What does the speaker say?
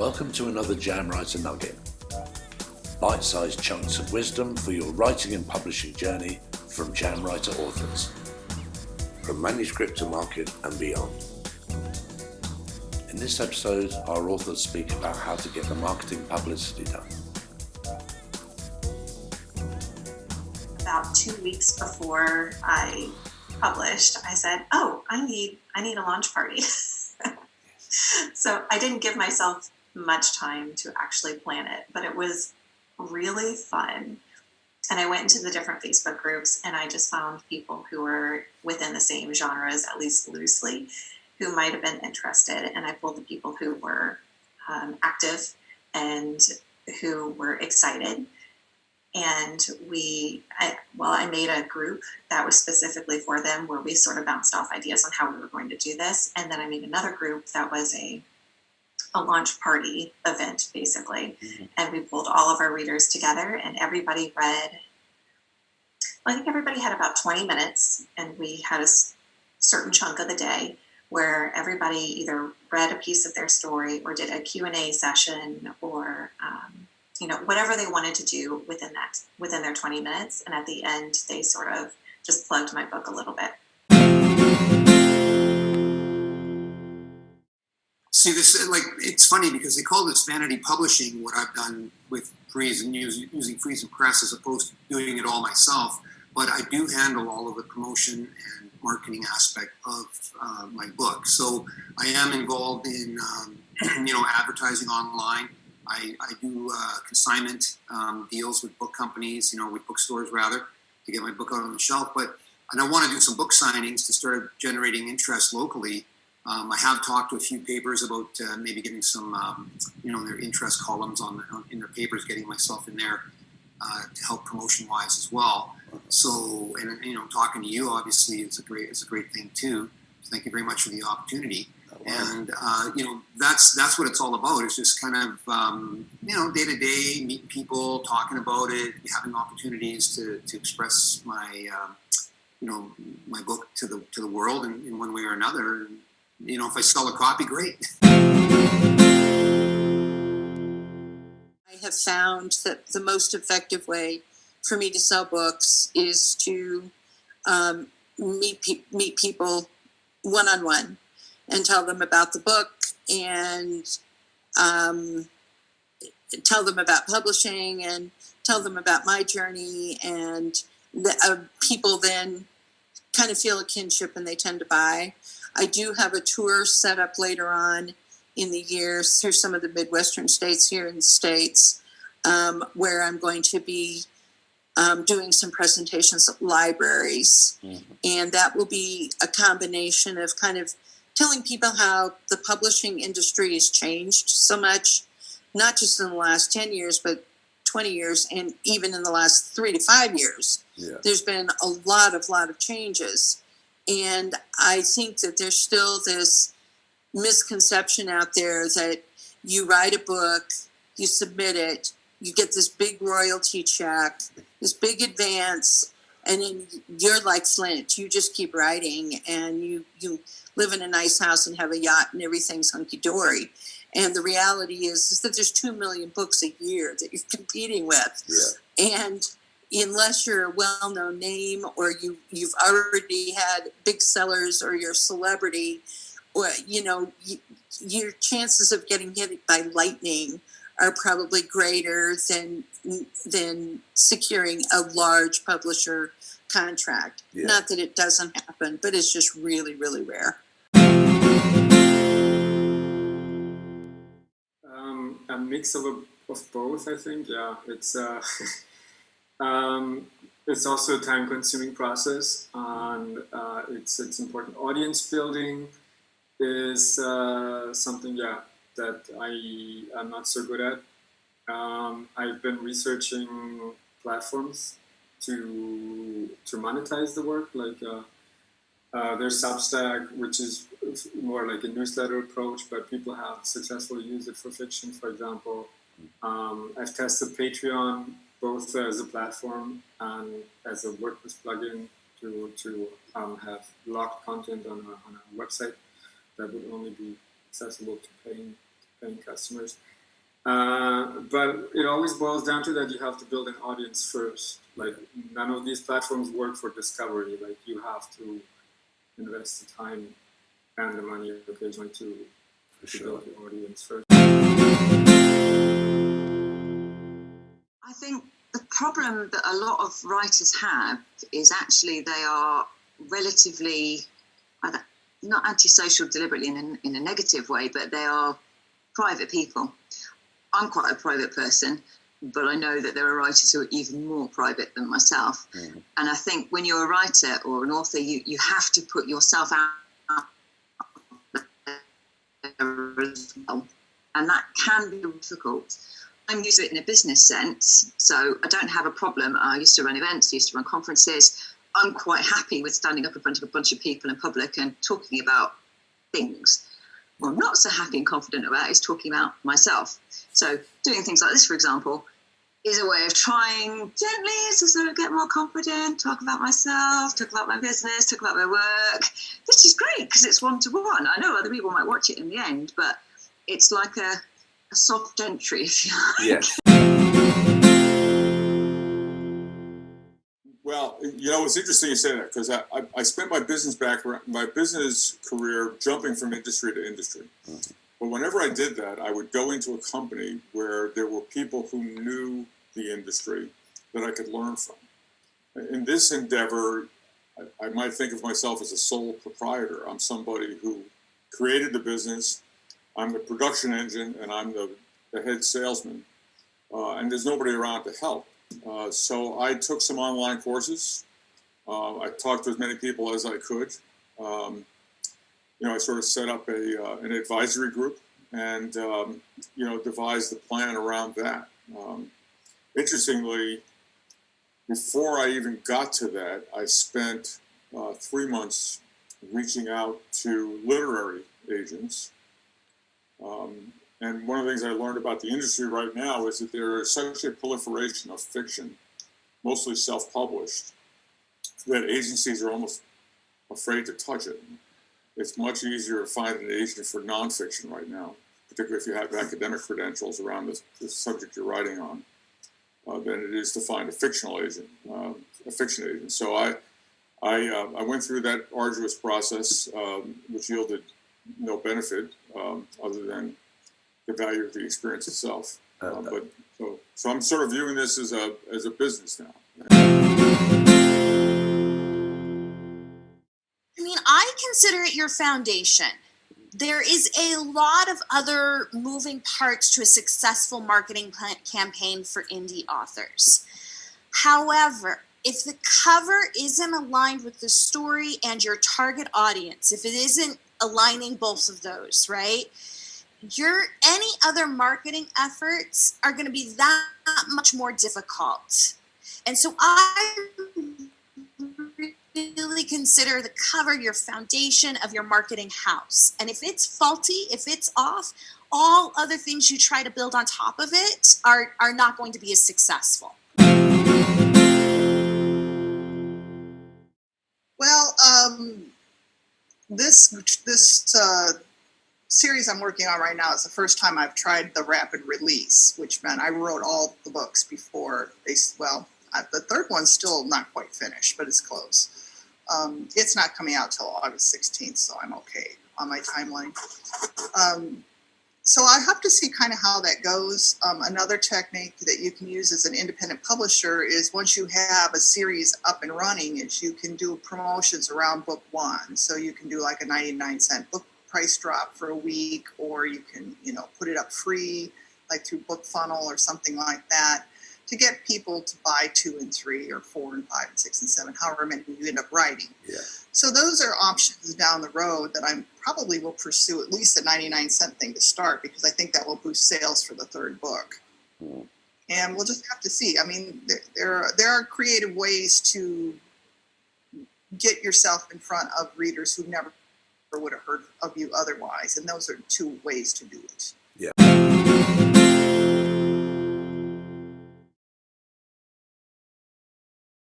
Welcome to another Jamwriter nugget. Bite-sized chunks of wisdom for your writing and publishing journey from Jamwriter authors. From Manuscript to market and beyond. In this episode, our authors speak about how to get the marketing publicity done. About 2 weeks before I published, I said, "Oh, I need a launch party." So I didn't give myself much time to actually plan it, but it was really fun. And I went into the different Facebook groups and I just found people who were within the same genres, at least loosely, who might have been interested. And I pulled the people who were active and who were excited. And I made a group that was specifically for them where we sort of bounced off ideas on how we were going to do this. And then I made another group that was a launch party event, basically. Mm-hmm. And we pulled all of our readers together and everybody read, I think everybody had about 20 minutes, and we had a certain chunk of the day where everybody either read a piece of their story or did a Q&A session or, whatever they wanted to do within their 20 minutes. And at the end, they sort of just plugged my book a little bit. See, it's funny because they call this vanity publishing, what I've done with Freeze and using Freeze and Press as opposed to doing it all myself. But I do handle all of the promotion and marketing aspect of my book. So I am involved in, advertising online. I do consignment deals with book companies, with bookstores rather, to get my book out on the shelf. And I want to do some book signings to start generating interest locally. I have talked to a few papers about maybe getting some, their interest columns in their papers, getting myself in there to help promotion-wise as well. So, and talking to you obviously is a great thing too. So thank you very much for the opportunity. And that's what it's all about. It's just kind of day to day, meeting people, talking about it, having opportunities to express my my book to the world in one way or another. And, if I sell a copy, great. I have found that the most effective way for me to sell books is to meet people one-on-one and tell them about the book and tell them about publishing and tell them about my journey. And people then kind of feel a kinship and they tend to buy. I do have a tour set up later on in the year through some of the Midwestern states here in the States, where I'm going to be doing some presentations at libraries. Mm-hmm. And that will be a combination of kind of telling people how the publishing industry has changed so much, not just in the last 10 years, but 20 years, and even in the last 3 to 5 years. Yeah. There's been a lot of changes. And I think that there's still this misconception out there that you write a book, you submit it, you get this big royalty check, this big advance, and then you're like Flint. You just keep writing, and you live in a nice house and have a yacht and everything's hunky-dory. And the reality is that there's 2 million books a year that you're competing with. Yeah. And unless you're a well-known name or you've already had big sellers or you're a celebrity, or your chances of getting hit by lightning are probably greater than securing a large publisher contract. Yeah. Not that it doesn't happen, but it's just really, really rare. A mix of both, I think. Yeah, it's also a time-consuming process, and it's important. Audience building is something, that I am not so good at. I've been researching platforms to monetize the work. Like there's Substack, which is more like a newsletter approach, but people have successfully used it for fiction, for example. I've tested Patreon both as a platform and as a WordPress plugin to have locked content on a website that would only be accessible to paying customers. But it always boils down to that you have to build an audience first. Like, none of these platforms work for discovery. Like, you have to invest the time and the money occasionally to build your audience first. I think the problem that a lot of writers have is actually they are relatively, not antisocial deliberately in a negative way, but they are private people. I'm quite a private person, but I know that there are writers who are even more private than myself. Mm. And I think when you're a writer or an author, you have to put yourself out there as well. And that can be difficult. I'm used to it in a business sense, so I don't have a problem. I used to run events, used to run conferences. I'm quite happy with standing up in front of a bunch of people in public and talking about things. What I'm not so happy and confident about is talking about myself. So doing things like this, for example, is a way of trying gently to sort of get more confident, talk about myself, talk about my business, talk about my work, which is great because it's one-to-one. I know other people might watch it in the end, but it's like a soft entry, if you like. Yes. Well, it's interesting you say that because I spent my business career jumping from industry to industry. Mm-hmm. But whenever I did that, I would go into a company where there were people who knew the industry that I could learn from. In this endeavor, I might think of myself as a sole proprietor. I'm somebody who created the business. I'm the production engine, and I'm the head salesman. And there's nobody around to help. So I took some online courses. I talked to as many people as I could. I sort of set up an advisory group and, devised the plan around that. Interestingly, before I even got to that, I spent 3 months reaching out to literary agents. And one of the things I learned about the industry right now is that there is such a proliferation of fiction, mostly self-published, that agencies are almost afraid to touch it. It's much easier to find an agent for nonfiction right now, particularly if you have academic credentials around the subject you're writing on, than it is to find a fictional agent, a fiction agent. So I went through that arduous process, which yielded no benefit other than the value of the experience itself. So I'm sort of viewing this as a business now. I mean, I consider it your foundation. There is a lot of other moving parts to a successful marketing campaign for indie authors. However, if the cover isn't aligned with the story and your target audience, if it isn't aligning both of those, right, any other marketing efforts are going to be that much more difficult. And so I really consider the cover your foundation of your marketing house. And if it's faulty, if it's off, all other things you try to build on top of it are not going to be as successful. Well, this series I'm working on right now is the first time I've tried the rapid release, which meant I wrote all the books before the third one's still not quite finished, but it's close. It's not coming out till August 16th, so I'm okay on my timeline. So I have to see kind of how that goes. Another technique that you can use as an independent publisher is once you have a series up and running, is you can do promotions around book one. So you can do like a 99-cent book price drop for a week, or you can, put it up free, like through BookFunnel or something like that, to get people to buy 2 and 3 or 4 and 5 and 6 and 7, however many you end up writing. Yeah. So those are options down the road that I probably will pursue, at least a 99-cent thing to start, because I think that will boost sales for the third book. Mm. And we'll just have to see. I mean, there are creative ways to get yourself in front of readers who never would have heard of you otherwise, and those are 2 ways to do it.